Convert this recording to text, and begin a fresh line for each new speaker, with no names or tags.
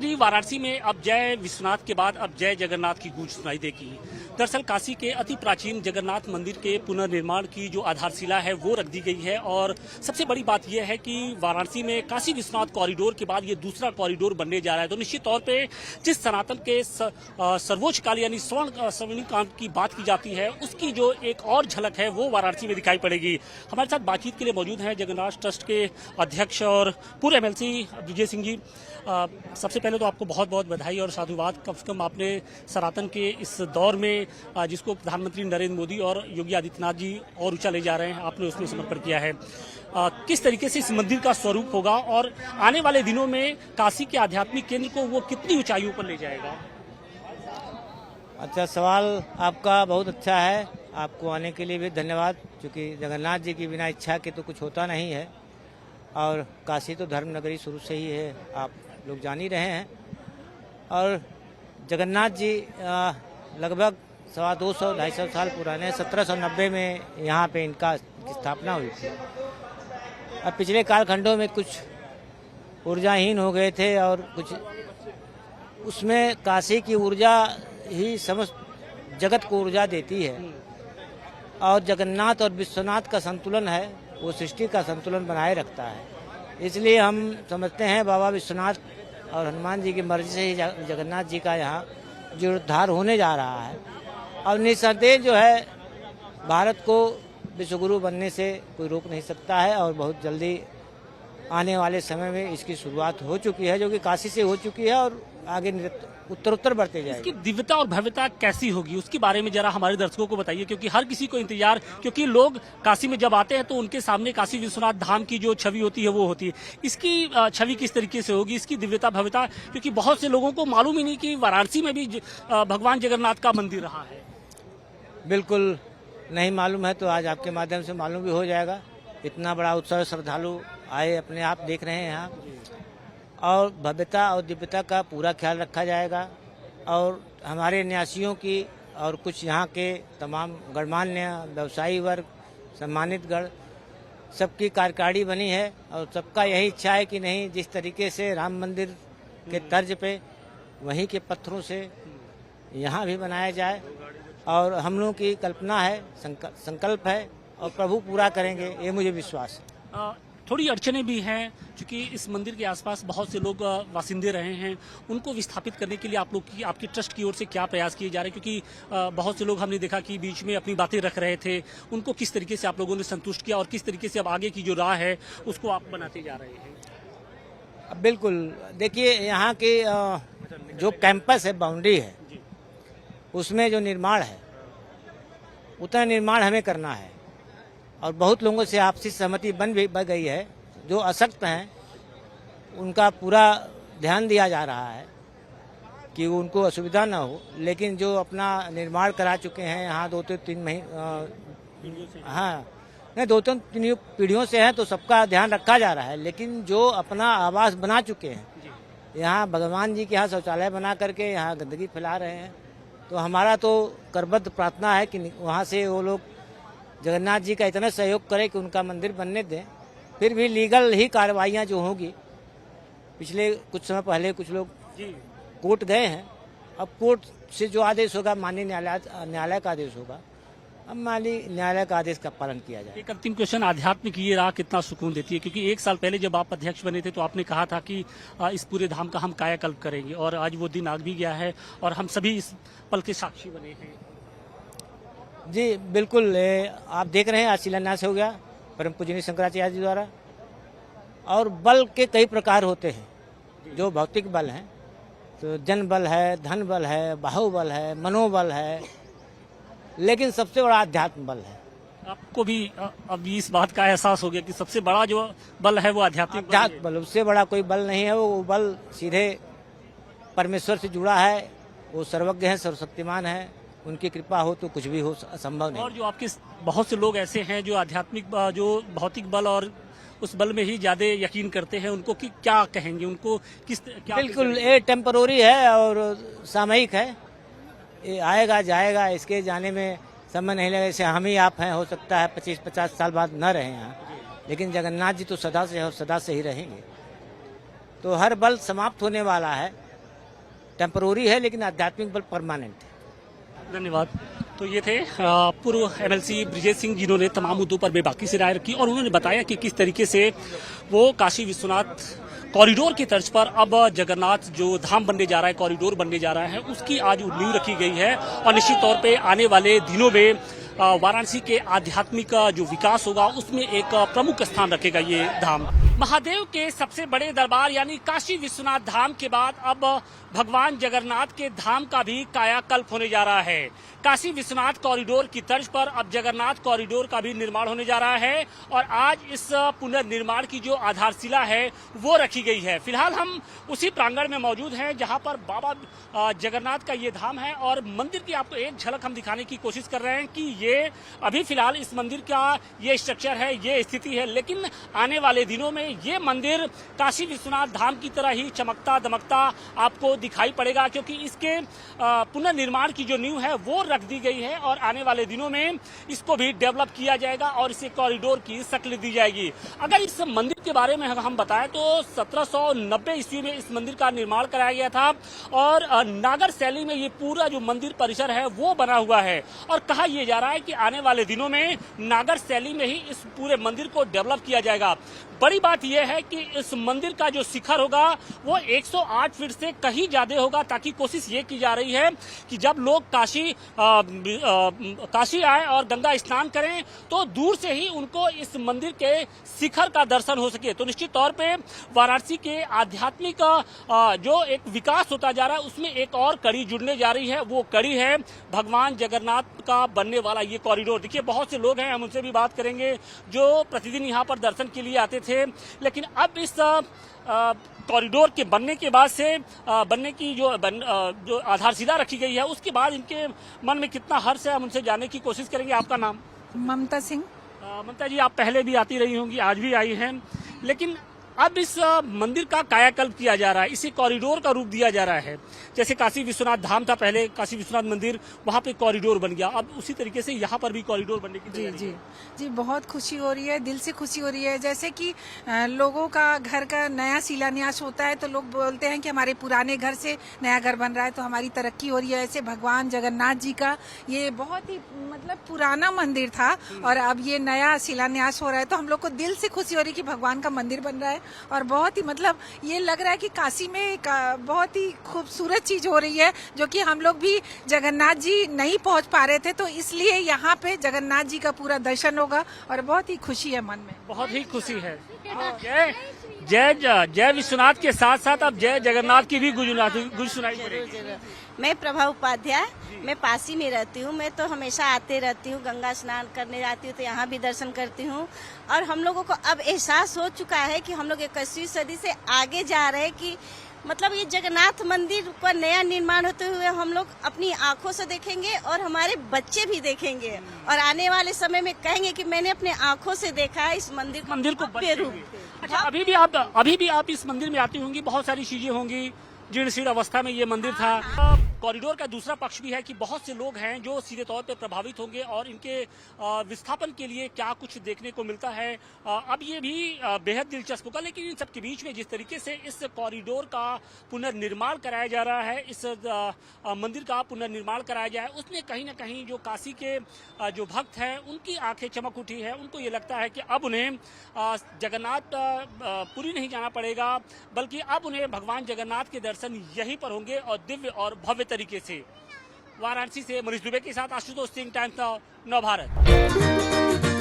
जी, वाराणसी में अब जय विश्वनाथ के बाद अब जय जगन्नाथ की गूंज सुनाई देगी। दरअसल काशी के अति प्राचीन जगन्नाथ मंदिर के पुनर्निर्माण की जो आधारशिला है वो रख दी गई है और सबसे बड़ी बात यह है कि वाराणसी में काशी विश्वनाथ कॉरिडोर के बाद ये दूसरा कॉरिडोर बनने जा रहा है। तो निश्चित तौर पे जिस सनातन के सर्वोच्च काल यानी स्वर्णिम काल की बात की जाती है उसकी जो एक और झलक है वो वाराणसी में दिखाई पड़ेगी। हमारे साथ बातचीत के लिए मौजूद हैं जगन्नाथ ट्रस्ट के अध्यक्ष और पूर्व MLC विजय सिंह जी। सबसे पहले तो आपको बहुत बहुत बधाई और साधुवाद। कम से कम आपने सनातन के इस दौर में जिसको प्रधानमंत्री नरेंद्र मोदी और योगी आदित्यनाथ जी और ऊंचा ले जा रहे हैं, आपने उसमें समर्पण किया है। किस तरीके से इस मंदिर का स्वरूप होगा और आने वाले दिनों में काशी के आध्यात्मिक केंद्र को वो कितनी ऊंचाइयों पर ले जाएगा?
अच्छा, सवाल आपका बहुत अच्छा है। आपको आने के लिए भी धन्यवाद, क्योंकि जगन्नाथ जी की बिना इच्छा के तो कुछ होता नहीं है और काशी तो धर्म नगरी शुरू से ही है, आप लोग जान ही रहे हैं। और जगन्नाथ जी लगभग 250-250 साल पुराने 1790 में यहाँ पे इनका स्थापना हुई थी। अब पिछले कालखंडों में कुछ ऊर्जाहीन हो गए थे और कुछ उसमें काशी की ऊर्जा ही समस्त जगत को ऊर्जा देती है और जगन्नाथ और विश्वनाथ का संतुलन है वो सृष्टि का संतुलन बनाए रखता है। इसलिए हम समझते हैं बाबा विश्वनाथ और हनुमान जी की मर्जी से ही जगन्नाथ जी का यहाँ जीर्णोद्धार होने जा रहा है और निस्संदेह जो है भारत को विश्वगुरु बनने से कोई रोक नहीं सकता है और बहुत जल्दी आने वाले समय में इसकी शुरुआत हो चुकी है, जो कि काशी से हो चुकी है और आगे उत्तर बढ़ते जाएगी।
इसकी दिव्यता और भव्यता कैसी होगी उसके बारे में जरा हमारे दर्शकों को बताइए, क्योंकि हर किसी को इंतजार, क्योंकि लोग काशी में जब आते हैं तो उनके सामने काशी विश्वनाथ धाम की जो छवि होती है वो होती है। इसकी छवि किस तरीके से होगी, इसकी दिव्यता भव्यता, क्योंकि बहुत से लोगों को मालूम ही नहीं कि वाराणसी में भी भगवान जगन्नाथ का मंदिर रहा है।
बिल्कुल नहीं मालूम है तो आज आपके माध्यम से मालूम भी हो जाएगा। इतना बड़ा उत्सव श्रद्धालु आए अपने आप देख रहे हैं यहाँ और भव्यता और दिव्यता का पूरा ख्याल रखा जाएगा और हमारे न्यासियों की और कुछ यहाँ के तमाम गणमान्य व्यवसायी वर्ग, सम्मानित गण, सबकी कार्यकारिणी बनी है और सबका यही इच्छा है कि नहीं, जिस तरीके से राम मंदिर के तर्ज पे वहीं के पत्थरों से यहाँ भी बनाया जाए और हम लोगों की कल्पना है, संकल्प है और प्रभु पूरा करेंगे, ये मुझे विश्वास है।
थोड़ी अड़चनें भी हैं, क्योंकि इस मंदिर के आसपास बहुत से लोग वासिंदे रहे हैं, उनको विस्थापित करने के लिए आप लोग की, आपके ट्रस्ट की ओर से क्या प्रयास किए जा रहे हैं? क्योंकि बहुत से लोग हमने देखा कि बीच में अपनी बातें रख रहे थे, उनको किस तरीके से आप लोगों ने संतुष्ट किया और किस तरीके से अब आगे की जो राह है उसको आप बनाते जा रहे हैं?
बिल्कुल, देखिए यहाँ के जो कैंपस है, बाउंड्री है, उसमें जो निर्माण है उतना निर्माण हमें करना है और बहुत लोगों से आपसी सहमति बन गई है। जो असक्त हैं उनका पूरा ध्यान दिया जा रहा है कि उनको असुविधा ना हो, लेकिन जो अपना निर्माण करा चुके हैं यहाँ 2-3 महीने, हाँ नहीं 2-3 पीढ़ियों से हैं तो सबका ध्यान रखा जा रहा है। लेकिन जो अपना आवास बना चुके हैं, यहाँ भगवान जी के यहाँ शौचालय बना करके यहाँ गंदगी फैला रहे हैं, तो हमारा तो करबद्ध प्रार्थना है कि वहाँ से वो लोग जगन्नाथ जी का इतना सहयोग करें कि उनका मंदिर बनने दें। फिर भी लीगल ही कार्रवाइयाँ जो होंगी, पिछले कुछ समय पहले कुछ लोग कोर्ट गए हैं, अब कोर्ट से जो आदेश होगा, माननीय न्यायालय का आदेश होगा, अब माननीय न्यायालय का आदेश का पालन किया जाए।
एक अंतिम क्वेश्चन, आध्यात्मिक ये राह कितना सुकून देती है? क्योंकि 1 साल पहले जब आप अध्यक्ष बने थे तो आपने कहा था कि इस पूरे धाम का हम कायाकल्प करेंगे और आज वो दिन आ भी गया है और हम सभी इस पल के साक्षी बने हैं।
जी बिल्कुल, आप देख रहे हैं आज शिलान्यास हो गया परम पूजनीय शंकराचार्य जी द्वारा। और बल के कई प्रकार होते हैं, जो भौतिक बल हैं तो जन बल है, धन बल है, बाहुबल है, मनोबल है, लेकिन सबसे बड़ा अध्यात्म बल है।
आपको भी अभी इस बात का एहसास हो गया कि सबसे बड़ा जो बल है वो आध्यात्मिक
बल, उससे बड़ा कोई बल नहीं है। वो बल सीधे परमेश्वर से जुड़ा है, वो सर्वज्ञ है, सर्वशक्तिमान है, उनकी कृपा हो तो कुछ भी हो संभव नहीं।
और जो आपके बहुत से लोग ऐसे हैं जो आध्यात्मिक, जो भौतिक बल और उस बल में ही ज्यादा यकीन करते हैं, उनको क्या कहेंगे, उनको क्या?
बिल्कुल, ये टेम्परोरी है और सामयिक है, ये आएगा जाएगा, इसके जाने में समय नहीं लगेगा। जैसे हम ही आप हैं, हो सकता है 25-50 साल बाद न रहे यहाँ, लेकिन जगन्नाथ जी तो सदा से और सदा से ही रहेंगे। तो हर बल समाप्त होने वाला है टेम्परोरी है, लेकिन आध्यात्मिक बल परमानेंट है।
धन्यवाद। तो ये थे पूर्व एमएलसी ब्रिजेश सिंह, जिन्होंने तमाम मुद्दों पर बेबाकी से राय रखी और उन्होंने बताया कि किस तरीके से वो काशी विश्वनाथ कॉरिडोर की तर्ज पर अब जगन्नाथ जो धाम बनने जा रहा है, कॉरिडोर बनने जा रहा है, उसकी आज नींव रखी गई है। और निश्चित तौर पे आने वाले दिनों में वाराणसी के आध्यात्मिक जो विकास होगा उसमें एक प्रमुख स्थान रखेगा ये धाम। महादेव के सबसे बड़े दरबार यानी काशी विश्वनाथ धाम के बाद अब भगवान जगन्नाथ के धाम का भी कायाकल्प होने जा रहा है। काशी विश्वनाथ कॉरिडोर की तर्ज पर अब जगन्नाथ कॉरिडोर का भी निर्माण होने जा रहा है और आज इस पुनर्निर्माण की जो आधारशिला है वो रखी गई है। फिलहाल हम उसी प्रांगण में मौजूद हैं जहां पर बाबा जगन्नाथ का ये धाम है और मंदिर की आपको एक झलक हम दिखाने की कोशिश कर रहे हैं कि ये अभी फिलहाल इस मंदिर का ये स्ट्रक्चर है, ये स्थिति है, लेकिन आने वाले दिनों में ये मंदिर काशी विश्वनाथ धाम की तरह ही चमकता दमकता आपको दिखाई पड़ेगा, क्योंकि इसके पुनर्निर्माण की जो नींव है वो रख दी गई है और आने वाले दिनों में इसको भी डेवलप किया जाएगा और इसे कॉरिडोर की शक्ल दी जाएगी। अगर इस मंदिर के बारे में हम बताएं तो 1790 ईस्वी में इस मंदिर का निर्माण कराया गया था और नागर शैली में ये पूरा जो मंदिर परिसर है वो बना हुआ है और कहा यह जा रहा है कि आने वाले दिनों में नागर शैली में ही इस पूरे मंदिर को डेवलप किया जाएगा। बड़ी बात यह है कि इस मंदिर का जो शिखर होगा वो 108 फीट से कहीं ज्यादा होगा, ताकि कोशिश ये की जा रही है कि जब लोग काशी आए और गंगा स्नान करें तो दूर से ही उनको इस मंदिर के शिखर का दर्शन हो सके। तो निश्चित तौर पे वाराणसी के आध्यात्मिक जो एक विकास होता जा रहा है उसमें एक और कड़ी जुड़ने जा रही है। वो कड़ी है भगवान जगन्नाथ का बनने वाला ये कॉरिडोर। देखिए बहुत से लोग हैं, हम उनसे भी बात करेंगे जो प्रतिदिन यहाँ पर दर्शन के लिए आते थे, लेकिन अब इस कॉरिडोर के बनने के बाद से बनने की जो आधारशिला रखी गई है उसके बाद इनके मन में कितना हर्ष है, हम उनसे जानने की कोशिश करेंगे। आपका नाम?
ममता सिंह।
ममता जी, आप पहले भी आती रही होंगी, आज भी आई हैं, लेकिन अब इस मंदिर का कायाकल्प किया जा रहा है, इसे कॉरिडोर का रूप दिया जा रहा है। जैसे काशी विश्वनाथ धाम था पहले, काशी विश्वनाथ मंदिर, वहाँ पे कॉरिडोर बन गया, अब उसी तरीके से यहाँ पर भी कॉरिडोर बनने की तैयारी है।
जी बहुत खुशी हो रही है, दिल से खुशी हो रही है। जैसे कि लोगों का घर का नया शिलान्यास होता है तो लोग बोलते हैं कि हमारे पुराने घर से नया घर बन रहा है तो हमारी तरक्की हो रही है। ऐसे भगवान जगन्नाथ जी का ये बहुत ही मतलब पुराना मंदिर था और अब ये नया शिलान्यास हो रहा है तो हम लोग को दिल से खुशी हो रही है कि भगवान का मंदिर बन रहा है और बहुत ही मतलब ये लग रहा है कि काशी में एक बहुत ही खूबसूरत चीज हो रही है, जो कि हम लोग भी जगन्नाथ जी नहीं पहुंच पा रहे थे तो इसलिए यहाँ पे जगन्नाथ जी का पूरा दर्शन होगा और बहुत ही खुशी है मन में,
बहुत ही खुशी है। जय विश्वनाथ के साथ साथ अब जय जगन्नाथ की भी गुंज सुनाई पड़ेगी।
मैं प्रभा उपाध्याय, मैं पासी में रहती हूँ। मैं तो हमेशा आते रहती हूँ, गंगा स्नान करने जाती हूँ तो यहाँ भी दर्शन करती हूँ और हम लोगों को अब एहसास हो चुका है कि हम लोग 21वीं सदी से आगे जा रहे हैं कि मतलब ये जगन्नाथ मंदिर का नया निर्माण होते हुए हम लोग अपनी आंखों से देखेंगे और हमारे बच्चे भी देखेंगे और आने वाले समय में कहेंगे कि मैंने अपने आंखों से देखा है इस मंदिर को भव्य रूप।
अच्छा, अभी भी आप इस मंदिर में आती होंगी, बहुत सारी चीजें होंगी, जीर्ण शीर्ण अवस्था में ये मंदिर था। कॉरिडोर का दूसरा पक्ष भी है कि बहुत से लोग हैं जो सीधे तौर पे प्रभावित होंगे और इनके विस्थापन के लिए क्या कुछ देखने को मिलता है, अब ये भी बेहद दिलचस्प होगा। लेकिन इन सब के बीच में जिस तरीके से इस कॉरिडोर का पुनर्निर्माण कराया जा रहा है, इस मंदिर का पुनर्निर्माण कराया जाए, उसमें कहीं ना कहीं जो काशी के जो भक्त हैं उनकी आंखें चमक उठी है। उनको ये लगता है कि अब उन्हें जगन्नाथ पुरी नहीं जाना पड़ेगा, बल्कि अब उन्हें भगवान जगन्नाथ के दर्शन यहीं पर होंगे और दिव्य और भव्य तरीके से। वाराणसी से मनीष दुबे के साथ आशुतोष सिंह, टाइम्स नाउ, नव भारत।